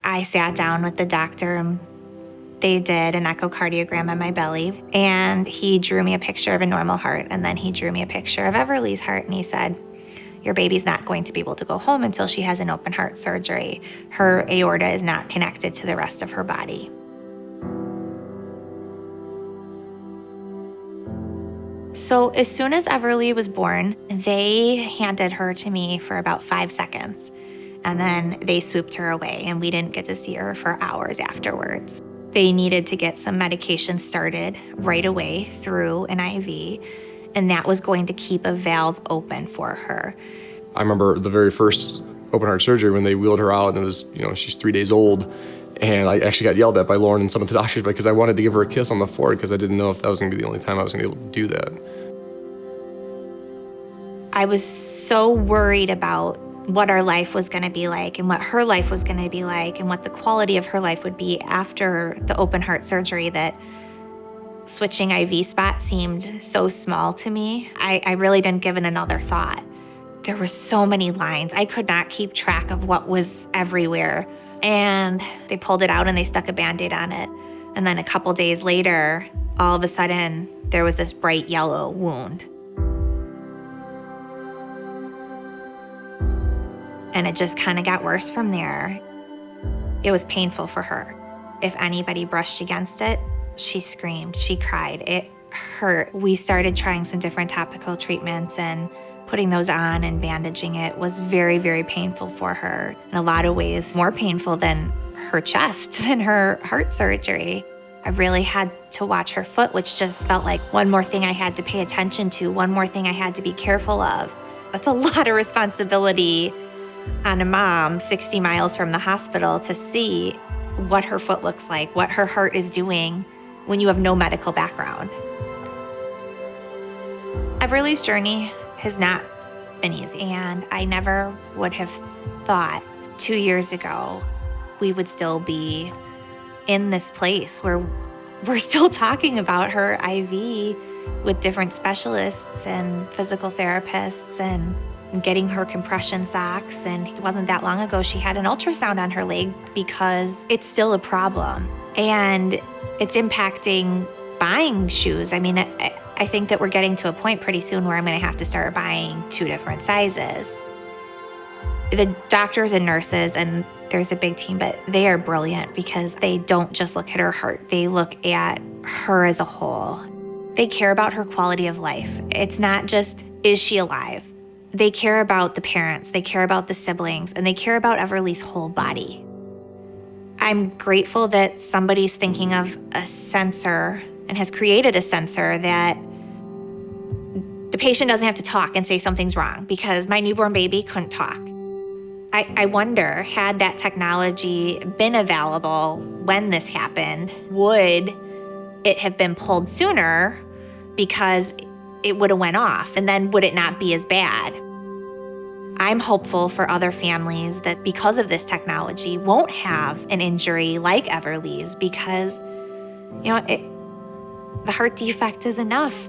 I sat down with the doctor and they did an echocardiogram on my belly, and he drew me a picture of a normal heart, and then he drew me a picture of Everly's heart, and he said, your baby's not going to be able to go home until she has an open heart surgery. Her aorta is not connected to the rest of her body. So as soon as Everly was born, they handed her to me for about 5 seconds, and then they swooped her away, and we didn't get to see her for hours afterwards. They needed to get some medication started right away through an IV, and that was going to keep a valve open for her. I remember the very first open heart surgery when they wheeled her out, and it was, she's 3 days old, and I actually got yelled at by Lauren and some of the doctors because I wanted to give her a kiss on the forehead because I didn't know if that was going to be the only time I was going to be able to do that. I was so worried about what our life was going to be like and what her life was going to be like and what the quality of her life would be after the open heart surgery that switching IV spots seemed so small to me. I really didn't give it another thought. There were so many lines. I could not keep track of what was everywhere. And they pulled it out and they stuck a Band-Aid on it. And then a couple days later, all of a sudden, there was this bright yellow wound. And it just kind of got worse from there. It was painful for her. If anybody brushed against it, she screamed, she cried, it hurt. We started trying some different topical treatments, and putting those on and bandaging it was very, very painful for her. In a lot of ways, more painful than her chest, than her heart surgery. I really had to watch her foot, which just felt like one more thing I had to pay attention to, one more thing I had to be careful of. That's a lot of responsibility on a mom 60 miles from the hospital to see what her foot looks like, what her heart is doing when you have no medical background. Everly's journey has not been easy, and I never would have thought 2 years ago we would still be in this place where we're still talking about her IV with different specialists and physical therapists and getting her compression socks. And it wasn't that long ago she had an ultrasound on her leg because it's still a problem. And it's impacting buying shoes. I mean, I think that we're getting to a point pretty soon where I'm going to have to start buying 2 different sizes. The doctors and nurses, and there's a big team, but they are brilliant because they don't just look at her heart. They look at her as a whole. They care about her quality of life. It's not just, is she alive? They care about the parents, they care about the siblings, and they care about Everly's whole body. I'm grateful that somebody's thinking of a sensor and has created a sensor that the patient doesn't have to talk and say something's wrong, because my newborn baby couldn't talk. I wonder, had that technology been available when this happened, would it have been pulled sooner because it would have went off, and then would it not be as bad? I'm hopeful for other families that because of this technology won't have an injury like Everly's, because the heart defect is enough.